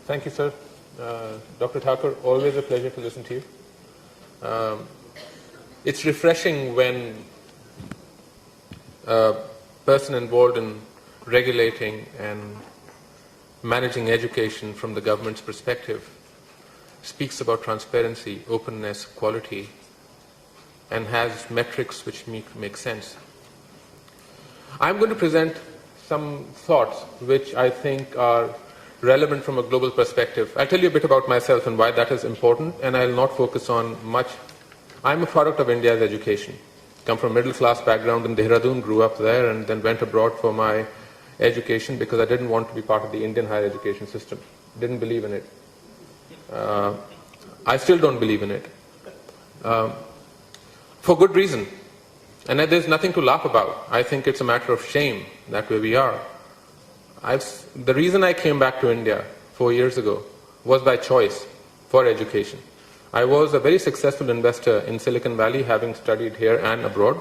Thank you, sir. Dr. Thakur, always a pleasure to listen to you. It's refreshing when a person involved in regulating and managing education from the government's perspective speaks about transparency, openness, quality, and has metrics which make sense. I'm going to present some thoughts which I think are relevant from a global perspective. I'll tell you a bit about myself and why that is important, and I'll not focus on much. I'm a product of India's education. Come from a middle-class background in Dehradun, grew up there, and then went abroad for my education because I didn't want to be part of the Indian higher education system. Didn't believe in it. I still don't believe in it. For good reason. And there's nothing to laugh about. I think it's a matter of shame that way we are. The reason I came back to India 4 years ago was by choice for education. I was a very successful investor in Silicon Valley, having studied here and abroad.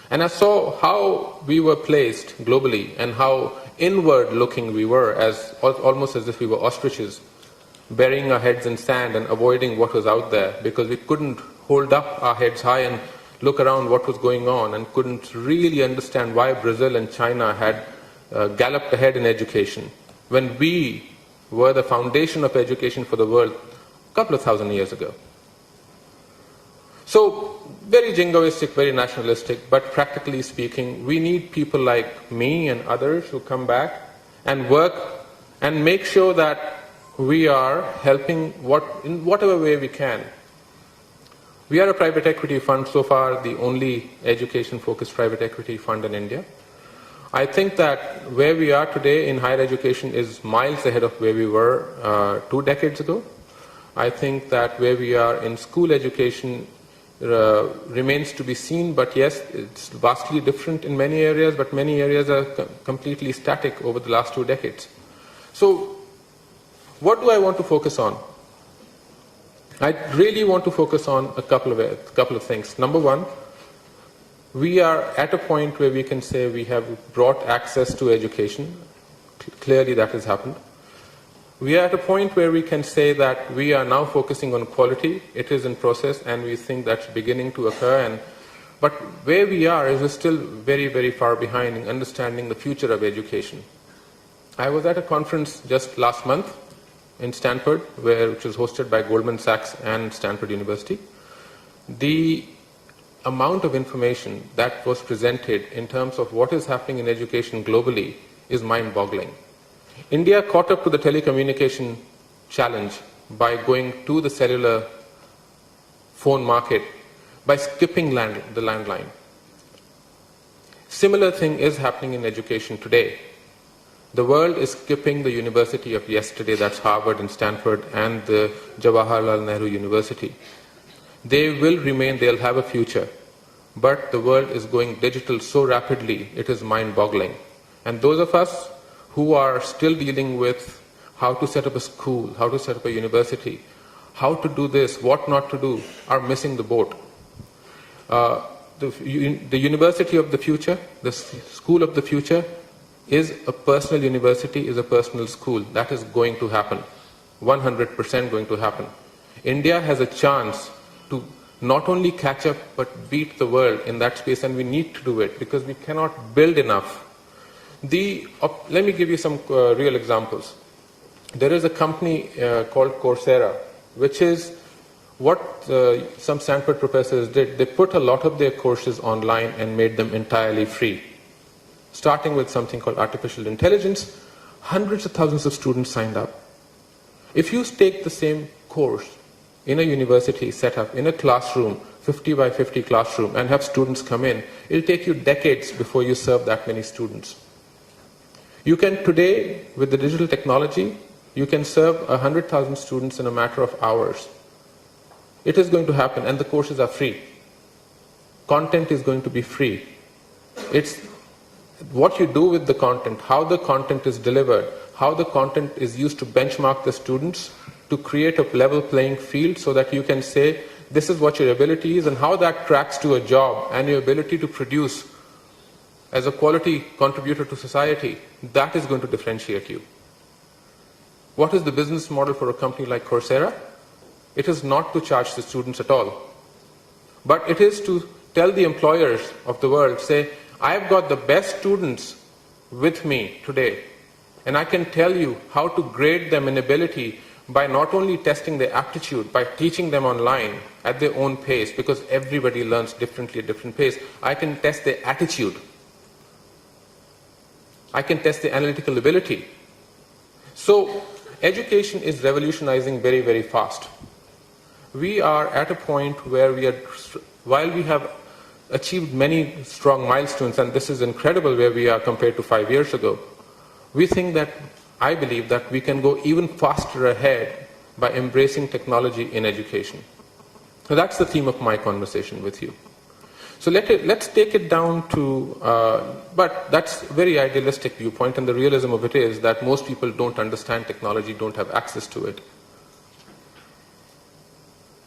And I saw how we were placed globally and how inward-looking we were, almost as if we were ostriches, burying our heads in sand and avoiding what was out there because we couldn't hold up our heads high and look around what was going on and couldn't really understand why Brazil and China had galloped ahead in education when we were the foundation of education for the world a couple of thousand years ago. So, very jingoistic, very nationalistic, but practically speaking, we need people like me and others who come back and work and make sure that we are helping in whatever way we can. We are a private equity fund, so far the only education-focused private equity fund in India. I think that where we are today in higher education is miles ahead of where we were 2 decades ago. I think that where we are in school education remains to be seen, but yes, it's vastly different in many areas, but many areas are completely static over the last 2 decades. So, what do I want to focus on? I really want to focus on a couple of things. Number one, we are at a point where we can say we have brought access to education. Clearly that has happened. We are at a point where we can say that we are now focusing on quality. It is in process and we think that's beginning to occur. But where we are is still very, very far behind in understanding the future of education. I was at a conference just last month in Stanford, which was hosted by Goldman Sachs and Stanford University. The amount of information that was presented in terms of what is happening in education globally is mind-boggling. India caught up to the telecommunication challenge by going to the cellular phone market by skipping the landline. Similar thing is happening in education today. The world is skipping the university of yesterday, that's Harvard and Stanford and the Jawaharlal Nehru University. They will remain, they'll have a future. But the world is going digital so rapidly, it is mind-boggling. And those of us who are still dealing with how to set up a school, how to set up a university, how to do this, what not to do, are missing the boat. The university of the future, the school of the future, is a personal university, is a personal school. That is going to happen. 100% going to happen. India has a chance to not only catch up but beat the world in that space, and we need to do it because we cannot build enough. Let me give you some real examples. There is a company called Coursera, which is what some Stanford professors did. They put a lot of their courses online and made them entirely free. Starting with something called artificial intelligence, hundreds of thousands of students signed up. If you take the same course in a university set up in a classroom, 50 by 50 classroom, and have students come in, it'll take you decades before you serve that many students. You can today, with the digital technology, you can serve 100,000 students in a matter of hours. It is going to happen, and the courses are free. Content is going to be free. It's what you do with the content, how the content is delivered, how the content is used to benchmark the students, to create a level playing field so that you can say, this is what your ability is and how that tracks to a job and your ability to produce as a quality contributor to society, that is going to differentiate you. What is the business model for a company like Coursera? It is not to charge the students at all, but it is to tell the employers of the world, say, I've got the best students with me today, and I can tell you how to grade them in ability by not only testing their aptitude, by teaching them online at their own pace, because everybody learns differently at different pace. I can test their attitude. I can test their analytical ability. So education is revolutionizing very, very fast. We are at a point where while we have achieved many strong milestones, and this is incredible where we are compared to 5 years ago, I believe that we can go even faster ahead by embracing technology in education. So that's the theme of my conversation with you. So let's take it down to, but that's a very idealistic viewpoint, and the realism of it is that most people don't understand technology, don't have access to it.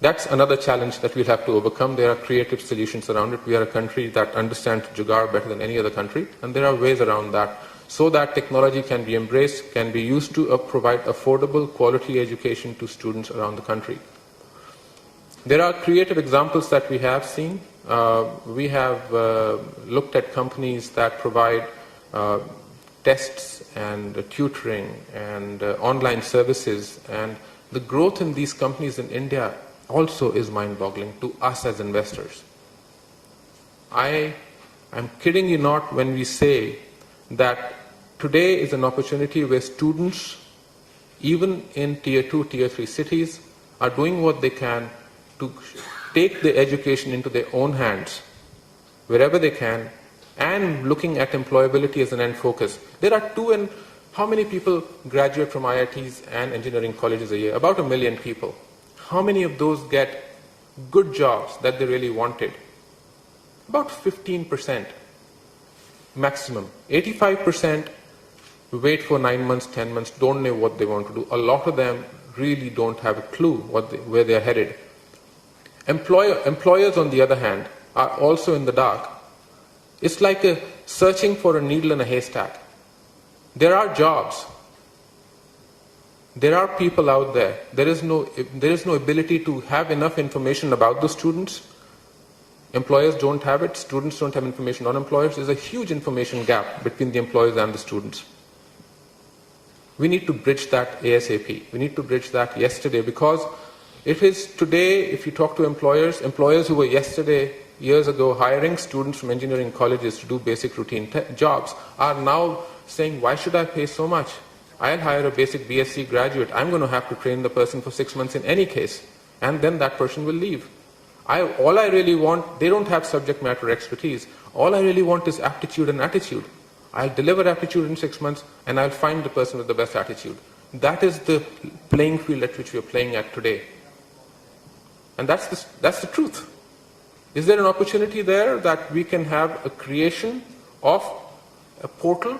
That's another challenge that we'll have to overcome. There are creative solutions around it. We are a country that understands Jugaad better than any other country, and there are ways around that so that technology can be embraced, can be used to provide affordable, quality education to students around the country. There are creative examples that we have seen. We have looked at companies that provide tests and tutoring and online services, and the growth in these companies in India also is mind-boggling to us as investors. I'm kidding you not when we say that today is an opportunity where students, even in tier 2, tier 3 cities, are doing what they can to take their education into their own hands, wherever they can, and looking at employability as an end focus. There are how many people graduate from IITs and engineering colleges a year? About 1 million people. How many of those get good jobs that they really wanted? About 15% maximum. 85% wait for 9 months, 10 months, don't know what they want to do. A lot of them really don't have a clue where they are headed. Employers, on the other hand, are also in the dark. It's like searching for a needle in a haystack. There are jobs. There are people out there. There is no ability to have enough information about the students. Employers don't have it. Students don't have information on employers. There's a huge information gap between the employers and the students. We need to bridge that ASAP. We need to bridge that yesterday, because it is today, if you talk to employers who were years ago, hiring students from engineering colleges to do basic routine jobs are now saying, why should I pay so much? I'll hire a basic BSc graduate. I'm going to have to train the person for 6 months in any case, and then that person will leave. All I really want, they don't have subject matter expertise. All I really want is aptitude and attitude. I'll deliver aptitude in 6 months, and I'll find the person with the best attitude. That is the playing field at which we are playing at today. And that's the truth. Is there an opportunity there that we can have a creation of a portal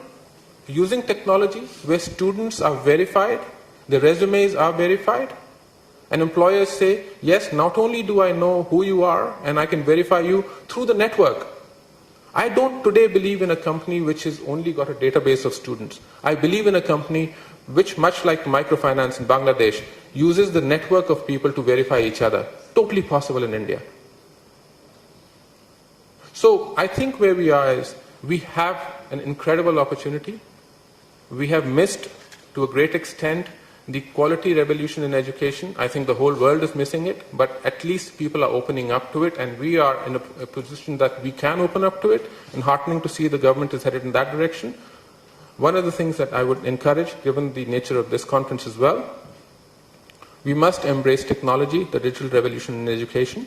using technology where students are verified, the resumes are verified, and employers say, yes, not only do I know who you are and I can verify you through the network. I don't today believe in a company which has only got a database of students. I believe in a company which, much like microfinance in Bangladesh, uses the network of people to verify each other. Totally possible in India. So I think where we are is we have an incredible opportunity. We have missed, to a great extent, the quality revolution in education. I think the whole world is missing it, but at least people are opening up to it, and we are in a position that we can open up to it, and heartening to see the government is headed in that direction. One of the things that I would encourage, given the nature of this conference as well, we must embrace technology, the digital revolution in education.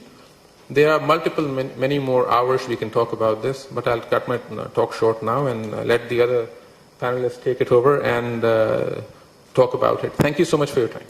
There are many more hours we can talk about this, but I'll cut my talk short now and let the other panelists take it over and talk about it. Thank you so much for your time.